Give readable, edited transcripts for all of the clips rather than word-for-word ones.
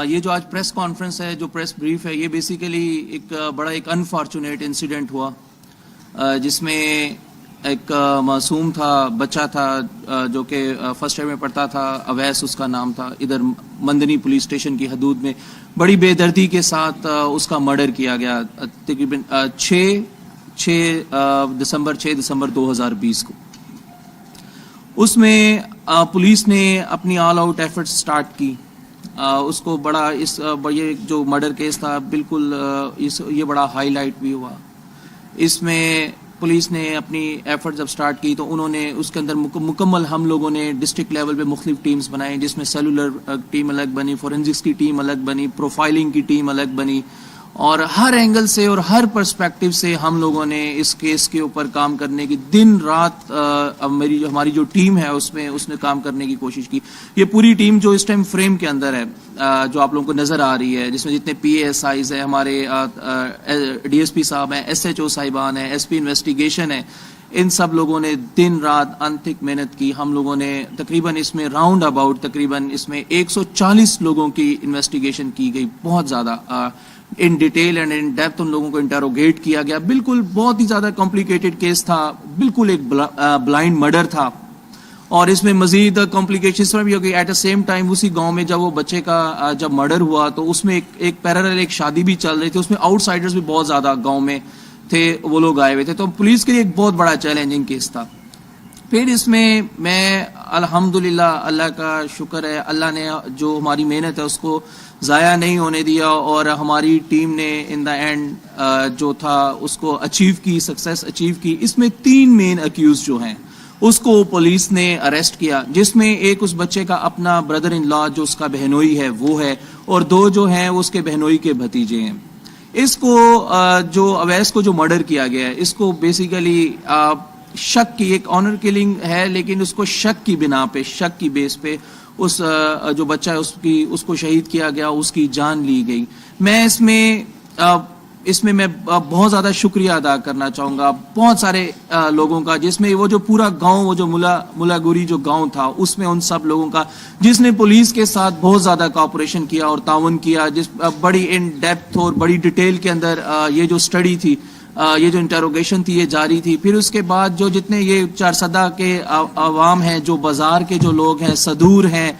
یہ جو آج پریس کانفرنس ہے, جو پریس بریف ہے, یہ بیسیکلی ایک بڑا ایک انفارچونیٹ انسیڈنٹ ہوا جس میں ایک معصوم تھا, بچہ تھا جو کہ فرسٹ ایئر میں پڑھتا تھا, اویس اس کا نام تھا, ادھر مندنی پولیس اسٹیشن کی حدود میں بڑی بے دردی کے ساتھ اس کا مرڈر کیا گیا تقریباً 6 دسمبر 2020 کو. اس میں پولیس نے اپنی آل آؤٹ ایفرٹ سٹارٹ کی. اس کو بڑا یہ جو مرڈر کیس تھا بالکل یہ بڑا ہائی لائٹ بھی ہوا. اس میں پولیس نے اپنی ایفرٹ جب سٹارٹ کی تو انہوں نے اس کے اندر مکمل ہم لوگوں نے ڈسٹرکٹ لیول پہ مختلف ٹیمز بنائیں, جس میں سیلولر ٹیم الگ بنی, فورینزکس کی ٹیم الگ بنی, پروفائلنگ کی ٹیم الگ بنی, اور ہر اینگل سے اور ہر پرسپیکٹیو سے ہم لوگوں نے اس کیس کے اوپر کام کرنے کی دن رات ہماری جو ٹیم ہے اس نے کام کرنے کی کوشش کی. یہ پوری ٹیم جو اس ٹائم فریم کے اندر ہے جو آپ لوگوں کو نظر آ رہی ہے, جس میں جتنے پی اے ایس آئیز ہیں, ہمارے ڈی ایس پی صاحب ہیں, ایس ایچ او صاحبان ہیں, ایس پی انویسٹیگیشن ہے, ان سب لوگوں نے دن رات انتھک محنت کی. ہم لوگوں نے تقریباً اس میں راؤنڈ اباؤٹ تقریباً اس میں 140 لوگوں کی انویسٹیگیشن کی گئی, بہت زیادہ in detail and in depth ان لوگوں کو انٹروگیٹ کیا گیا. بالکل بہت ہی زیادہ کمپلیکیٹڈ کیس تھا, بالکل ایک بلائنڈ مرڈر تھا, اور اس میں مزید کمپلیکیشنز بھی ہو گئی. ایٹ اے سیم ٹائم اسی گاؤں میں جب وہ بچے کا جب مرڈر ہوا تو اس میں ایک پیرالل ایک شادی بھی چل رہی تھی, اس میں آؤٹ سائڈرز بھی بہت زیادہ گاؤں میں تھے, وہ لوگ آئے ہوئے تھے. تو پولیس کے لیے ایک بہت بڑا چیلنجنگ کیس تھا. پھر اس میں الحمدللہ اللہ کا شکر ہے, اللہ نے جو ہماری محنت ہے اس کو ضائع نہیں ہونے دیا, اور ہماری ٹیم نے ان دا اینڈ جو تھا اس کو اچیو کی, سکسیس اچیو کی. اس میں 3 مین اکیوز جو ہیں اس کو پولیس نے اریسٹ کیا, جس میں ایک اس بچے کا اپنا بردر ان لا جو اس کا بہنوئی ہے وہ ہے, اور 2 جو ہیں وہ اس کے بہنوئی کے بھتیجے ہیں. اس کو جو اویس کو جو مرڈر کیا گیا ہے اس کو بیسیکلی شک کی, ایک آنر کلنگ ہے, لیکن اس کو شک کی بنا پہ, شک کی بیس پہ اس جو بچہ ہے اس کو شہید کیا گیا, اس کی جان لی گئی. میں اس میں میں بہت زیادہ شکریہ ادا کرنا چاہوں گا بہت سارے لوگوں کا, جس میں وہ جو پورا گاؤں, وہ جو ملا گوری جو گاؤں تھا, اس میں ان سب لوگوں کا جس نے پولیس کے ساتھ بہت زیادہ کوآپریشن کیا اور تعاون کیا, جس بڑی ان ڈیپتھ اور بڑی ڈیٹیل کے اندر یہ جو اسٹڈی تھی, یہ جو انٹروگیشن تھی یہ جاری تھی. پھر اس کے بعد جو جتنے یہ چارسدہ کے عوام ہیں, جو بازار کے جو لوگ ہیں, صدور ہیں,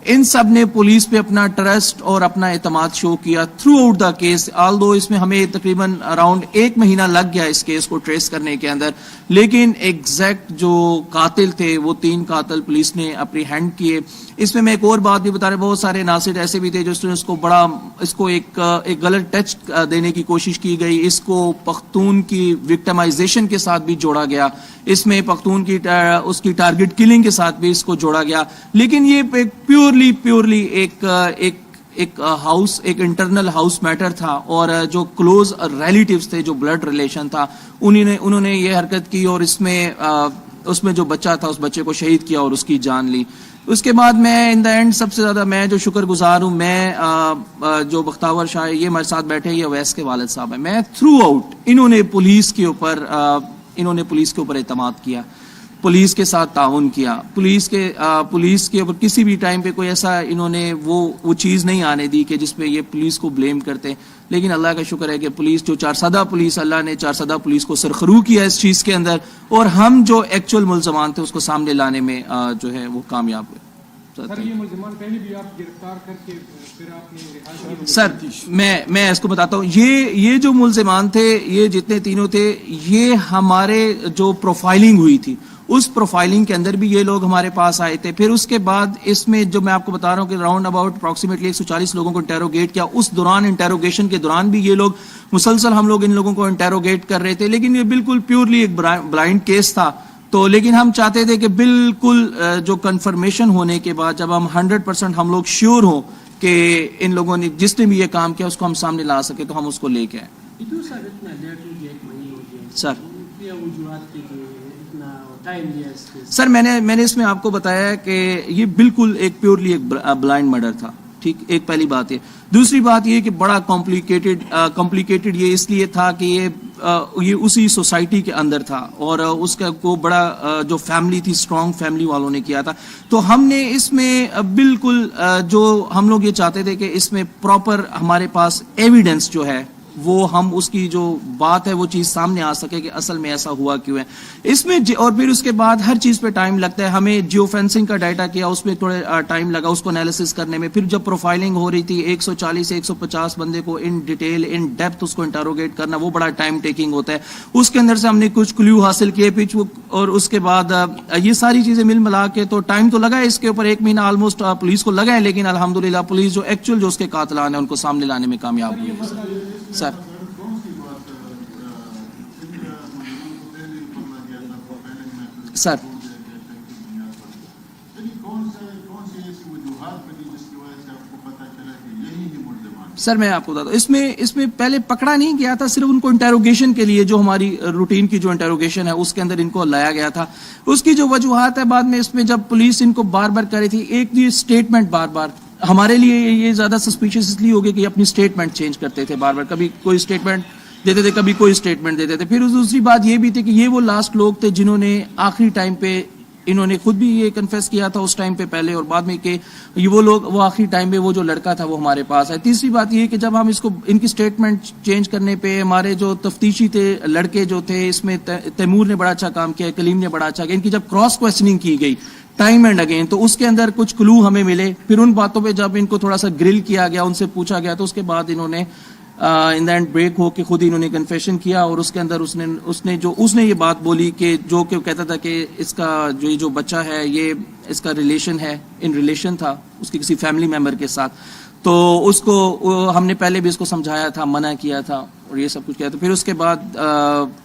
ان سب نے پولیس پہ اپنا ٹرسٹ اور اپنا اعتماد شو کیا تھرو آؤٹ دا کیس. آل دو اس میں ہمیں تقریباً اراؤنڈ 1 مہینہ لگ گیا اس کیس کو ٹریس کرنے کے اندر, لیکن ایگزیکٹ جو قاتل تھے وہ 3 قاتل پولیس نے اپنی ہینڈ کیے. اس میں ایک اور بات بھی بتا رہے, بہت سارے ناصر ایسے بھی تھے جس نے اس کو ایک غلط ٹچ دینے کی کوشش کی گئی. اس کو پختون کی وکٹمائزیشن کے ساتھ بھی جوڑا گیا, اس میں پختون کی اس کی ٹارگٹ کلنگ کے ساتھ بھی اس کو جوڑا گیا. لیکن یہ ایک پیورلی ایک ہاؤس, ایک انٹرنل ہاؤس میٹر تھا, اور جو کلوز ریلیٹیوز تھے, جو بلڈ ریلیشن تھا, انہوں نے یہ حرکت کی, اور اس میں جو بچہ تھا اس بچے کو شہید کیا اور اس کی جان لی. اس کے بعد میں ان دا اینڈ سب سے زیادہ میں جو شکر گزار ہوں, میں جو بختاور شاہ یہ ہمارے ساتھ بیٹھے, یہ اویس کے والد صاحب ہیں, میں تھرو آؤٹ انہوں نے پولیس کے اوپر اعتماد کیا, پولیس کے ساتھ تعاون کیا, پولیس کے اوپر کسی بھی ٹائم پہ کوئی ایسا انہوں نے وہ چیز نہیں آنے دی کہ جس پہ یہ پولیس کو بلیم کرتے. لیکن اللہ کا شکر ہے کہ پولیس جو چارسدہ پولیس, اللہ نے چارسدہ پولیس کو سرخرو کیا اس چیز کے اندر, اور ہم جو ایکچوئل ملزمان تھے اس کو سامنے لانے میں جو ہے وہ کامیاب ہوئے. سر یہ ملزمان پہلے بھی آپ گرفتار کر کے پھر آپ نے رہا کیا؟ سر میں اس کو بتاتا ہوں, یہ جو ملزمان تھے, یہ جتنے تینوں تھے, یہ ہمارے جو پروفائلنگ ہوئی تھی اس پروفائلنگ کے اندر بھی یہ لوگ ہمارے پاس آئے تھے. پھر اس کے بعد اس میں جو میں آپ کو بتا رہا ہوں کہ راؤنڈ اباؤٹ اپروکسیمیٹلی 140 لوگوں کو انٹیروگیٹ کیا. اس دوران انٹیروگیشن کے دوران بھی یہ لوگ مسلسل ہم لوگ ان لوگوں کو انٹیروگیٹ کر رہے تھے, لیکن یہ بالکل پیورلی ایک بلائنڈ کیس تھا. تو لیکن ہم چاہتے تھے کہ بالکل جو کنفرمیشن ہونے کے بعد جب ہم 100% ہم لوگ شیور ہوں کہ ان لوگوں نے جس نے بھی یہ کام کیا اس کو ہم سامنے لا سکے, تو ہم اس کو لے کے آئے. سر میں نے اس میں آپ کو بتایا کہ یہ بالکل ایک پیورلی ایک بلائنڈ مرڈر تھا. ٹھیک، ایک پہلی بات یہ. دوسری بات یہ کہ بڑا کمپلیکیٹڈ یہ اس لیے تھا کہ یہ اسی سوسائٹی کے اندر تھا اور اس کا کو بڑا جو فیملی تھی اسٹرانگ فیملی والوں نے کیا تھا. تو ہم نے اس میں بالکل جو ہم لوگ یہ چاہتے تھے کہ اس میں پراپر ہمارے پاس ایویڈنس جو ہے وہ ہم اس کی جو بات ہے وہ چیز سامنے آ سکے کہ اصل میں ایسا ہوا کیوں ہے اس میں. اور پھر اس کے بعد ہر چیز پہ ٹائم لگتا ہے. ہمیں جیو فینسنگ کا ڈیٹا کیا, اس میں تھوڑا ٹائم لگا اس کو انالیسس کرنے میں. پھر جب پروفائلنگ ہو رہی تھی 140 سے 150 بندے کو ان ڈیٹیل ان ڈیپتھ اس کو انٹروگیٹ کرنا, وہ بڑا ٹائم ٹیکنگ ہوتا ہے. اس کے اندر سے ہم نے کچھ کلیو حاصل کیے اور اس کے بعد یہ ساری چیزیں مل ملا کے تو ٹائم تو لگا ہے اس کے اوپر, 1 مہینہ آلموسٹ پولیس کو لگا ہے, لیکن الحمدللہ پولیس جو ایکچوئل جو اس کے قاتلان ہیں ان کو سامنے لانے میں کامیاب ہوئی ہے. سر سر سر میں آپ کو بتاتا ہوں, اس میں پہلے پکڑا نہیں گیا تھا, صرف ان کو انٹروگیشن کے لیے جو ہماری روٹین کی جو انٹروگیشن ہے اس کے اندر ان کو لایا گیا تھا. اس کی جو وجوہات ہے بعد میں اس میں جب پولیس ان کو بار بار کر رہی تھی, ایک یہ اسٹیٹمنٹ بار بار ہمارے لیے یہ زیادہ سسپیشیس اس لیے ہو گیا کہ اپنی اسٹیٹمنٹ چینج کرتے تھے بار بار, کبھی کوئی اسٹیٹمنٹ دیتے تھے کبھی کوئی اسٹیٹمنٹ دیتے تھے. پھر دوسری بات یہ بھی تھی کہ یہ وہ لاسٹ لوگ تھے جنہوں نے آخری ٹائم پہ انہوں نے خود بھی یہ کنفیس کیا تھا اس ٹائم پہ پہلے اور بعد میں کہ یہ وہ لوگ وہ آخری ٹائم پہ وہ جو لڑکا تھا وہ ہمارے پاس ہے. تیسری بات یہ کہ جب ہم اس کو ان کی اسٹیٹمنٹ چینج کرنے پہ ہمارے جو تفتیشی تھے لڑکے جو تھے, اس میں تیمور نے بڑا اچھا کام کیا, کلیم نے بڑا اچھا کیا, ان کی جب کراس کوسچننگ کی گئی ٹائم اینڈ اگین تو اس کے اندر کچھ کلو ہمیں ملے. پھر ان باتوں پہ جب ان کو تھوڑا سا گرل کیا گیا, ان سے پوچھا گیا, تو اس کے بعد انہوں نے ان دا اینڈ بریک ہو کے خود ہی انہوں نے کنفیشن کیا. اور اس کے اندر اس نے یہ بات بولی کہ جو کہ کہتا تھا کہ اس کا جو بچہ ہے یہ اس کا ریلیشن ہے, ان ریلیشن تھا اس کے کسی فیملی ممبر کے ساتھ. تو اس کو ہم نے پہلے بھی اس کو سمجھایا تھا, منع کیا تھا اور یہ سب کچھ کیا. تو پھر اس کے بعد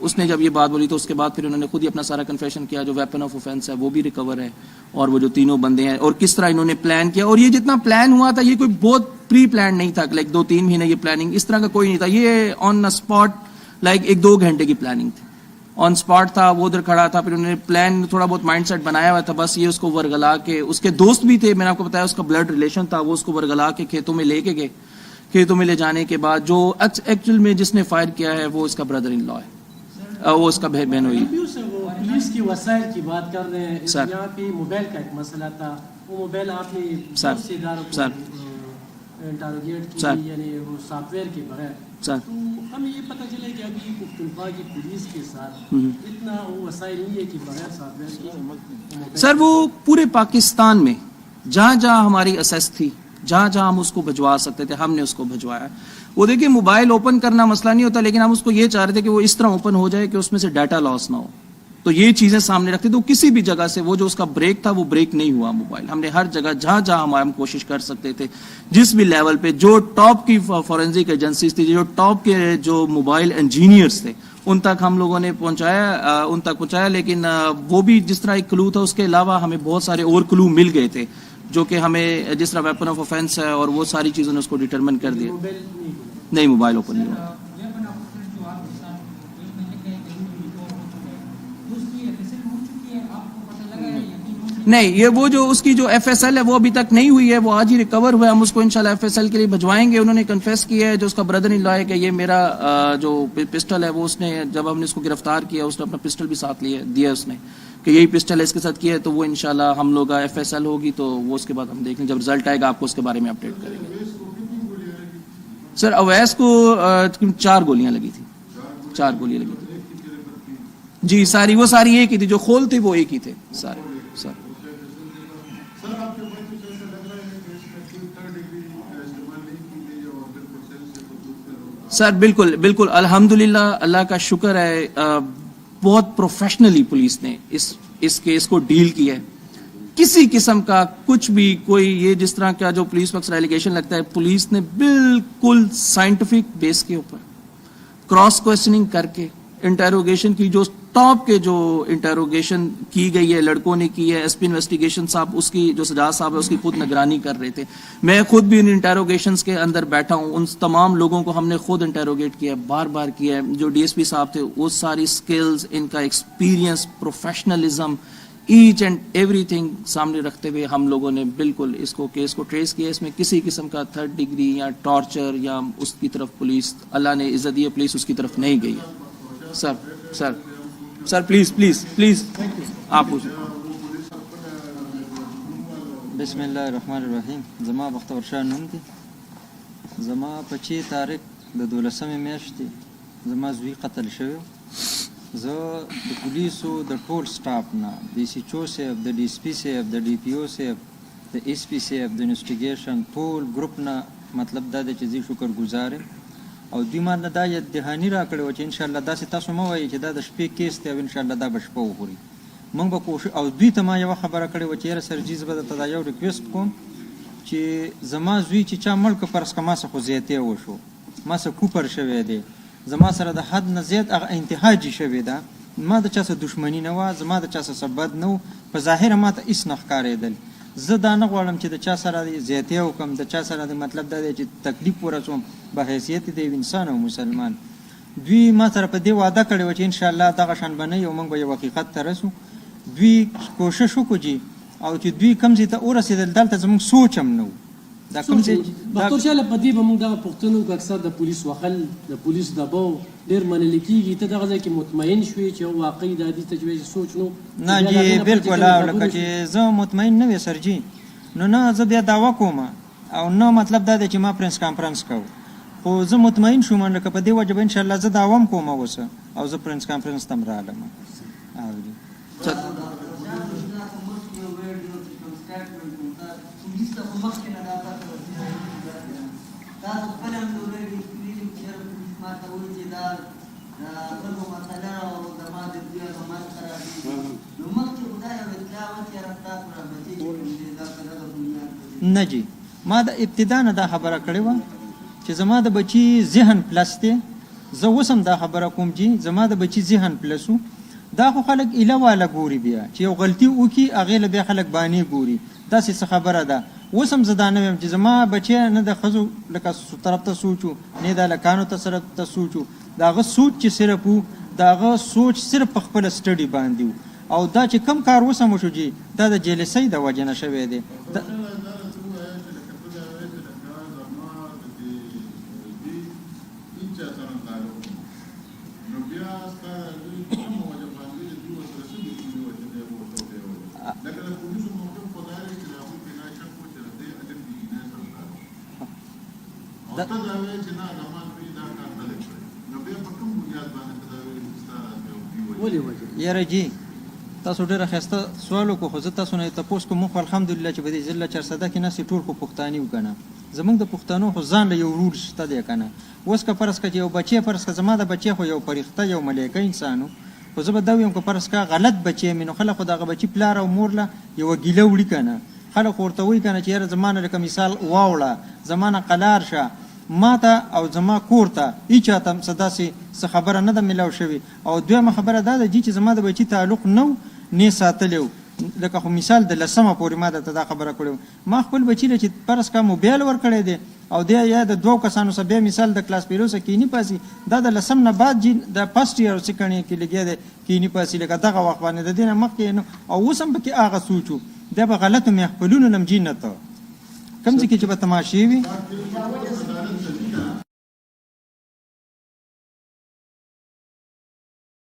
اس نے جب یہ بات بولی تو اس کے بعد پھر انہوں نے خود ہی اپنا سارا کنفیشن کیا, جو ویپن آف اوفینس ہے وہ بھی ریکور ہے, اور وہ جو تینوں بندے ہیں اور کس طرح انہوں نے پلان کیا. اور یہ جتنا پلان ہوا تھا یہ کوئی بہت پری پلان نہیں تھا, لائک 2-3 مہینے کی پلاننگ اس طرح کا کوئی نہیں تھا. یہ آن اسپاٹ لائک 1-2 گھنٹے کی پلاننگ تھی, آن اسپاٹ تھا, وہ ادھر کھڑا تھا. پھر انہوں نے پلان تھوڑا بہت مائنڈ سیٹ بنایا ہوا تھا, بس یہ اس کو ورگلا کے, اس کے دوست بھی تھے, میں نے آپ کو بتایا اس کا بلڈ ریلیشن تھا, وہ اس کو ورگلا کے کھیتوں میں لے کے گئے. کھیتوں میں لے جانے کے بعد جو ایکچوئل میں جس نے فائر کیا ہے وہ اس کا بردر ان لا ہے, وہ اس کا بہن ہوئی. پولیس کی وسائل کی بات کر رہے ہیں, یہاں پہ موبائل کا ایک مسئلہ تھا, وہ موبائل آپ نے بہت سے اداروں کو انٹروگیٹ کی, یعنی وہ سافٹ ویئر کے بغیر. تو ہمیں یہ پتہ چلے کہ ابھی پختونخوا کی پولیس کے ساتھ اتنا وہ وسائل نہیں ہے کہ بغیر سافٹ ویئر کی. سر وہ پورے پاکستان میں جہاں جہاں ہماری اسیس تھی, جہاں جہاں ہم اس کو بھجوا سکتے تھے ہم نے اس کو بھجوایا. وہ دیکھیں موبائل اوپن کرنا مسئلہ نہیں ہوتا, لیکن ہم اس کو یہ چاہ رہے تھے کہ وہ اس طرح اوپن ہو جائے کہ اس میں سے ڈیٹا لاس نہ ہو. تو یہ چیزیں سامنے رکھتے تو کسی بھی جگہ سے وہ جو اس کا بریک تھا وہ بریک نہیں ہوا موبائل. ہم نے ہر جگہ جہاں جہاں ہم کوشش کر سکتے تھے, جس بھی لیول پہ جو ٹاپ کی فورینزک ایجنسیز تھی, جو ٹاپ کے جو موبائل انجینئرز تھے, ان تک ہم لوگوں نے پہنچایا. لیکن وہ بھی جس طرح ایک کلو تھا, اس کے علاوہ ہمیں بہت سارے اور کلو مل گئے تھے جو کہ ہمیں جس طرح ویپن آف اوفینس ہے اور وہ ساری چیزوں نے اس کو ڈیٹرمن کر دیا. نہیں موبائل اوپن نہیں ہوا. نہیں, یہ وہ جو اس کی جو ایف ایس ایل ہے وہ ابھی تک نہیں ہوئی ہے, وہ آج ہی ریکور ہوا ہے. ہم اس کو انشاءاللہ ایف ایس ایل کے لیے بھجوائیں گے. انہوں نے کنفیس کیا ہے جو اس کا بردر ان لا ہے کہ یہ میرا جو پسٹل ہے وہ اس نے, جب ہم نے اس کو گرفتار کیا اس نے اپنا پسٹل بھی ساتھ دیا اس نے کہ یہی پسٹل ہے اس کے ساتھ کیا ہے. تو وہ انشاءاللہ ہم لوگ ایف ایس ایل ہوگی تو وہ اس کے بعد ہم دیکھیں, جب رزلٹ آئے گا آپ کو اس کے بارے میں اپڈیٹ کریں گے. سر اویس کو 4 گولیاں لگی تھی, 4 گولیاں لگی تھی جی. وہ ساری ایک ہی تھی, جو خول تھے وہ ایک ہی تھے سارے. سر سر بالکل الحمدللہ, اللہ کا شکر ہے, بہت پروفیشنلی پولیس نے اس کیس کو ڈیل کیا ہے. کسی قسم کا کچھ بھی کوئی یہ جس طرح کا جو پولیس وقت ایلیگیشن لگتا ہے, پولیس نے بالکل سائنٹیفک بیس کے اوپر کراس کوسچننگ کر کے انٹروگیشن کی, جو ٹاپ کے جو انٹروگیشن کی گئی ہے لڑکوں نے کی ہے. ایس پی انویسٹیگیشن صاحب اس کی جو سجاد صاحب ہے اس کی خود نگرانی کر رہے تھے. میں خود بھی ان انٹروگیشنز کے اندر بیٹھا ہوں, ان تمام لوگوں کو ہم نے خود انٹروگیٹ کیا ہے, بار بار کیا ہے. جو ڈی ایس پی صاحب تھے وہ ساری سکلز, ان کا experience, professionalism, each and everything سامنے رکھتے ہوئے ہم لوگوں نے بالکل اس کو کیس کو ٹریس کیا. اس میں کسی قسم کا 3rd ڈگری یا ٹارچر یا اس کی طرف پولیس, اللہ نے عزت دی, پولیس اس کی طرف نہیں گئی. سر پلیز آپ پوچھیں. بسم الله الرحمن الرحیم. زما بختور شاه نوم دی. زما په 6 تاریخ د 12 میاشتې زما زوی قتل شوی. زه د پولیسو د ټول سټاف نه, د سی چو صاحب, د ډي اس پي صاحب, د ډي پي او صاحب, د اس پي صاحب, د انویسټیګیشن ټول ګروپ نه مطلب دا دی چې زه شکر گزار یم. او دوی ما نه دا یاد دهاني راکړې وه چې انشاءالله داسې تاسو مه وایئ چې دا د شپې کیس دی او انشاءالله دا به شپه وخوري. موږ به کوشش, او دوی ته ما یوه خبره کړې وه چې یاره سرجي زه به درته دا یو ریکویسټ کوم چې زما زوی چې چا مړ که فرض که ما څه خو زیاتې وشو, ما څه کوپر شوی دی, زما سره د حد نه زیات هغه انتهاجي شوې ده. ما د چا سره دښمني نه وه, زما د چا سره بد نه و, په ظاهره ما ته هېڅ نه ښکارېدل. زه دا نه غواړم چې د چا سره زیاتې وکړم, د چا سره د مطلب دا دی چې تکلیف ورسوم به حیثیت د یو انسان او مسلمان. دوی ما سره په دې وعده کړې وه چې انشاءالله دغه شان به نه وي او موږ به یو حقیقت ته رسو. دوی کوشش وکړو جي, او چې دوی کوم ځای ته ورسېدل دلته زموږ سوچ هم نه و. دا کوم ځای ډاکټر شاه په دې به موږ دغه پوښتنه وکړو, اکثر د پولیس وهل, د پولیس دباو ډېر منل کېږي. ته دغه ځای کې مطمئن شوې چې واقعي د حدیث تجویز سوچ نو نه جي بالکل, لکه چې زه مطمئن نه وې سرجي, نو نه زه بیا دعوه کوم او نه مطلب دا دی چې ما پرنس کانفرنس کوو, خو زه مطمئن شوم لکه په دې وجه به انشاءالله زه دعوه هم کوم اوس, او زه پرنس کانفرنس ته هم رالم. نه جی, ما د ابتدا نه دا خبره کړې وه چې زما د بچي ذهن پلس دی. زه اوس هم دا خبره کوم چې زما د بچي ذهن پلس و. دا خو خلک ایله واله ګوري بیا چې یو غلطي وکړي هغې له بیا خلک بانې ګوري, داسې څه خبره ده. اوس هم زه دا نه ویم چې زما بچی نه د ښځو لکه طرف ته سوچ و, نه د هلکانو ته سوچ و. د هغه سوچ چې صرف و, د هغه سوچ صرف په خپله سټډي باندې و. او دا چې کم کار اوس هم وشو جي, دا د جیلسۍ د وجې نه شوی دی. یاره جی تاسو ډېره ښایسته سوال وکړو, خو زه تاسو نه تپوس کوم. خو الحمدلله چې په دې ضلع چارسده کې ناستې ټول خو پښتانه یو که نه, زموږ د پښتنو خو ځان له یو رول شته دی که نه. اوس که فرض کړه چې یو بچی, فرض کړه زما د بچی خو یو فرښته یو ملیکه انسان و, خو زه به دا ویم که فرض کړه غلط بچی مې, نو خلک خو دغه بچي پلار او مور له یوه ګیله وړي که نه. خلک خو ورته وایي که نه چې یاره زما نه لکه مثال واوړه, زما نه قلار شه, ما ته او زما کور ته هېچا ته څه داسې څه خبره نه ده میلاو شوې. او دویمه خبره دا ده جي چې زما د بچي تعلق نه و نه ساتلی و. لکه خو مثال د 10مه پورې ما درته دا خبره کړې وه, ما خپل بچي له چې فرض کړه موبایل ورکړی دی او دی یا د 2 کسانو سره بیا مثال د کلاس پیلو سره کینی پاسي, دا د 10م نه بعد جي د فرسټ ایئر او سیکنډ ایئر کې لګیا دی کینی پاسي, لکه دغه وخت باندې د دې نه مخکې نو. او اوس هم پکې هغه سوچ و, دا به غلطو محفلونو نه هم جي نه ته کوم ځای کې چې به تماشې وي.